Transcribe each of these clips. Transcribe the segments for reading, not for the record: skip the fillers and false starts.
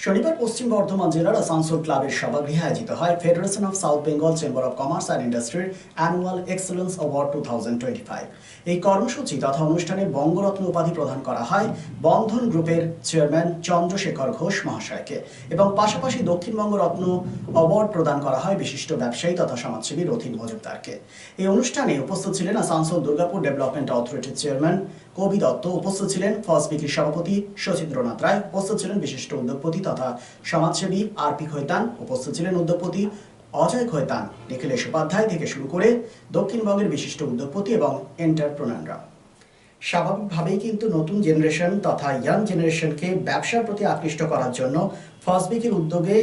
শনিবার পশ্চিম বর্ধমান জেলার আসানসোল ক্লাবের সভাগৃহে আয়োজিত হয় federation of south Bengal chamber of commerce and ইন্ডাস্ট্রির অ্যানুয়াল এক্সেলেন্স অ্যাওয়ার্ড 2025। এই কর্মসূচি তথা অনুষ্ঠানে বঙ্গরত্ন উপাধি প্রদান করা হয় বন্ধন গ্রুপের চেয়ারম্যান চন্দ্রশেখর ঘোষ মহাশয়কে এবং পাশাপাশি দক্ষিণবঙ্গ রত্ন অ্যাওয়ার্ড প্রদান করা হয় বিশিষ্ট ব্যবসায়ী তথা সমাজসেবী রথীন মজুমদারকে। এই অনুষ্ঠানে উপস্থিত ছিলেন আসানসোল দুর্গাপুর ডেভেলপমেন্ট অথরিটির চেয়ারম্যান কবি দত্ত, উপস্থিত ছিলেন ফসবিকির সভাপতি শচীন্দ্রনাথ রায়, উপস্থিত ছিলেন বিশিষ্ট উদ্যোগপতি তথা সমাজসেবী আরপি খৈতান, উপস্থিত ছিলেন উদ্যোগপতি অজয় খৈতান, নিখিলেশ উপাধ্যায় থেকে শুরু করে দক্ষিণবঙ্গের বিশিষ্ট উদ্যোগপতি এবং এন্টারপ্রেনাররা। স্বাভাবিকভাবেই কিন্তু নতুন জেনারেশন তথা ইয়াং জেনারেশনকে ব্যবসার প্রতি আকৃষ্ট করার জন্য ফসবিকির উদ্যোগে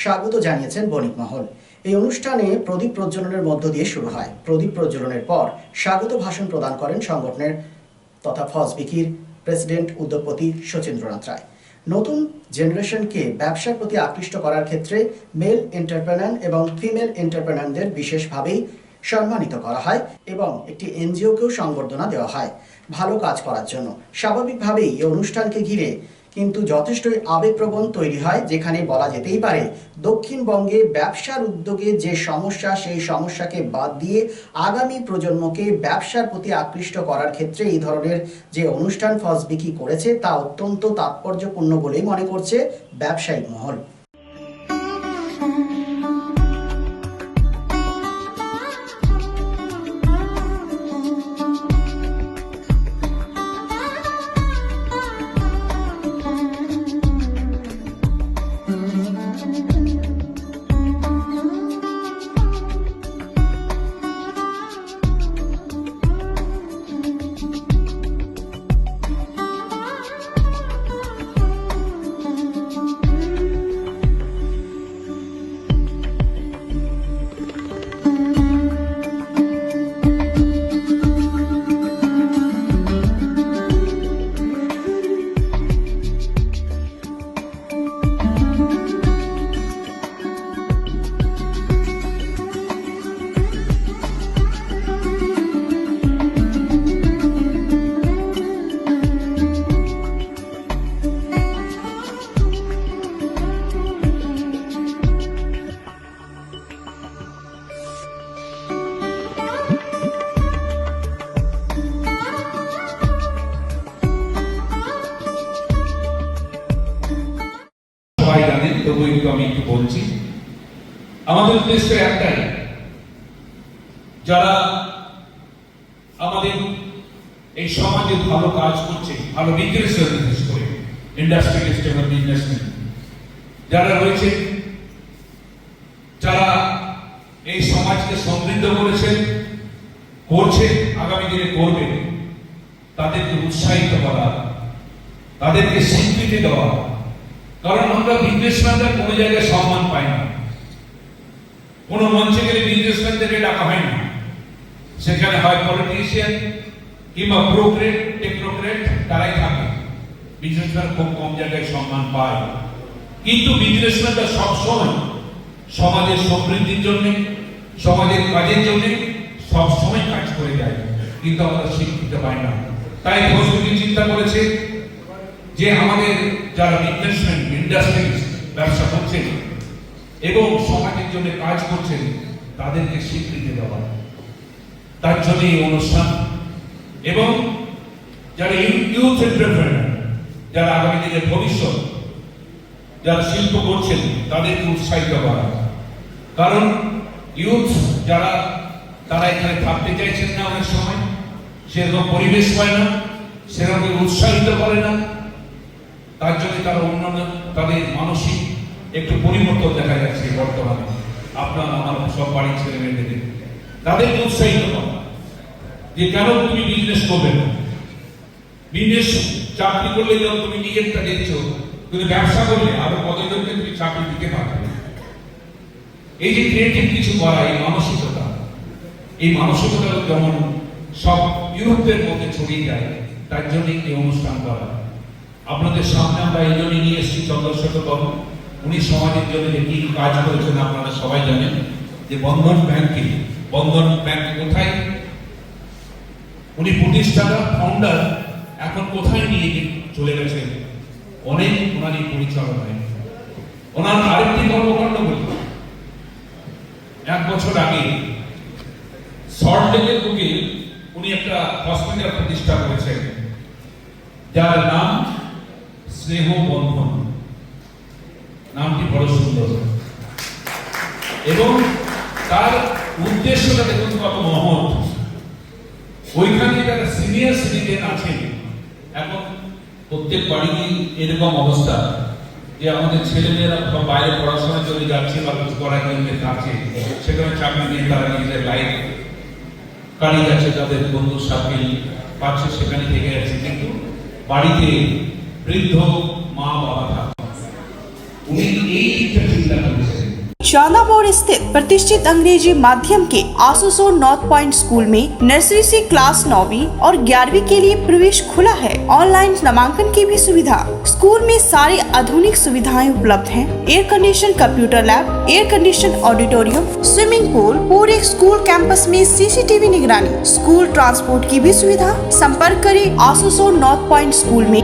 স্বাগত জানিয়েছেন বণিক মহল। এই অনুষ্ঠানে প্রদীপ প্রজ্বলনের মধ্য দিয়ে শুরু হয়। প্রদীপ প্রজ্বলনের পর স্বাগত ভাষণ প্রদান করেন সংগঠনের তথা ফসবিকির প্রেসিডেন্ট উদ্যোগপতি শচীন্দ্রনাথ রায়। নতুন জেনারেশনকে ব্যবসার প্রতি আকৃষ্ট করার ক্ষেত্রে মেল এন্টারপ্রেনার এবং ফিমেল এন্টারপ্রেনারদের বিশেষভাবেই সম্মানিত করা হয় এবং একটি এনজিওকেও সংবর্ধনা দেওয়া হয় ভালো কাজ করার জন্য। স্বাভাবিকভাবেই এই অনুষ্ঠানকে ঘিরে কিন্তু যথেষ্টই আবেগপ্রবণ তৈরি হয়, যেখানে বলা যেতেই পারে দক্ষিণবঙ্গে ব্যবসার উদ্যোগে যে সমস্যা, সেই সমস্যাকে বাদ দিয়ে আগামী প্রজন্মকে ব্যবসার প্রতি আকৃষ্ট করার ক্ষেত্রে এই ধরনের যে অনুষ্ঠান ফসবিকি করেছে তা অত্যন্ত তাৎপর্যপূর্ণ বলেই মনে করছে ব্যবসায়িক মহল। সবাই জানেন, তবু আমি একটু বলছি। আমাদের উদ্দেশ্য একটাই, যারা আমাদের এই সমাজে ভালো কাজ করছে, ভালো বিজনেস বিশেষ করে ইন্ডাস্ট্রিয়ালিস্ট এবং বিজনেসম্যান যারা রয়েছে, যারা এই সমাজকে সমৃদ্ধ করেছেন, করছে, আগামী দিনে করবে, তাদেরকে উৎসাহিত করা, তাদেরকে স্বীকৃতি দেওয়া। কারণ আমরা বিজনেসম্যানরা কোনো জায়গায় সম্মান পাই না, কোনো মঞ্চে গেলে বিজনেসম্যানদেরকে ডাকা হয় না, সেখানে হয় পলিটিশিয়ান কিংবা ব্রোকারেজ টেকনোক্রেট, তারাই থাকে। বিজনেসম্যান খুব কম জায়গায় সম্মান পায়, কিন্তু বিজনেসম্যানরা সবসময় সমাজের সমৃদ্ধির জন্য, সমাজের কাজের জন্য সবসময় কাজ করে যায়, কিন্তু আমরা স্বীকৃতি পাই না। তাই ফসবিকি চিন্তা করেছে যে আমাদের যারা বিজনেসম্যান, ইন্ডাস্ট্রিজ ব্যবসা করছেন এবং সমাজের জন্য কাজ করছেন, তাদেরকে স্বীকৃতি দেওয়া। তার জন্য এই অনুষ্ঠান। এবং যারা ইউথ এন্টারপ্রেনার, যারা আগামী দিনের ভবিষ্যৎ, যারা শিল্প করছেন, তাদেরকে উৎসাহিত করা। কারণ ইউথ যারা, তারা এখানে থাকতে চাইছেন না, অনেক সময় সেরকম পরিবেশ পায় না, সেরকম উৎসাহিত করে না। তার জন্য তারা অন্যান্য তাদের মানসিক একটু পরিবর্তন দেখা যাচ্ছে বর্তমানে। আপনার আমার সব বাড়ির ছেলে মেয়েদের তাদেরকে উৎসাহিত করা যে কেন তুমি বিজনেস করবে না। বিজনেস চাকরি করলে যখন তুমি নিজেরটা দেখছো, তুমি ব্যবসা করলে আরো কতজনকে তুমি চাকরি দিতে পারবে। এই যে ক্রিয়েটিভ কিছু করা, এই মানসিকতা যেমন সব ইউরোপের মধ্যে ছড়িয়ে যায়, তার জন্য এই অনুষ্ঠান করা। আপনাদের সামনে আমরা এই জন্য নিয়ে এসেছি চন্দ্রশেখর বাবু। উনি সমাজের জন্য যে কি কাজ করেছেন আপনারা সবাই জানেন। যে বন্ধন ব্যাংক কোথায় উনি প্রতিষ্ঠাতা, ফাউন্ডার, এখন কোথায় নিয়ে চলে গেছেন, অনেক ওনারই পরিচালনায়। ওনার আরেকটি কর্মকাণ্ড বলি। 1 বছর আগে সল্টলেকের বুকে উনি একটা হসপিটাল প্রতিষ্ঠা করেছেন, যার নাম স্নেহ বন্ধন। নামটি বড় সুন্দর এবং তার উদ্দেশ্যটা দেখুন কত মহৎ। ওইখানে যারা সিনিয়র সিটিজেন আছেন, এখন প্রত্যেক বাড়িতেই এরকম অবস্থা যে আমাদের ছেলেমেয়েরা বাইরে পড়াশোনার জন্য যাচ্ছে বা কিছু করার জন্য যাচ্ছে, সেখানে চাকরি নিয়ে তারা নিজেদের লাইফ কাটিয়ে যাচ্ছে, তাদের বন্ধু সাথী পাচ্ছে, সেখানে থেকে যাচ্ছে, কিন্তু বাড়িতে বৃদ্ধ মা বাবা থাকে। উনি এই দিকটা চিন্তা করেছেন। चांदामोड़ स्थित प्रतिष्ठित अंग्रेजी माध्यम के आसुसोर नॉर्थ पॉइंट स्कूल में नर्सरी से क्लास 9वीं और 11वीं के लिए प्रवेश खुला है। ऑनलाइन नामांकन की भी सुविधा। स्कूल में सारी आधुनिक सुविधाएं उपलब्ध हैं। Air condition computer lab, air condition auditorium, swimming pool, पूरे स्कूल कैंपस में सीसीटीवी निगरानी, स्कूल ट्रांसपोर्ट की भी सुविधा। संपर्क करें आसुसोर नॉर्थ पॉइंट स्कूल में।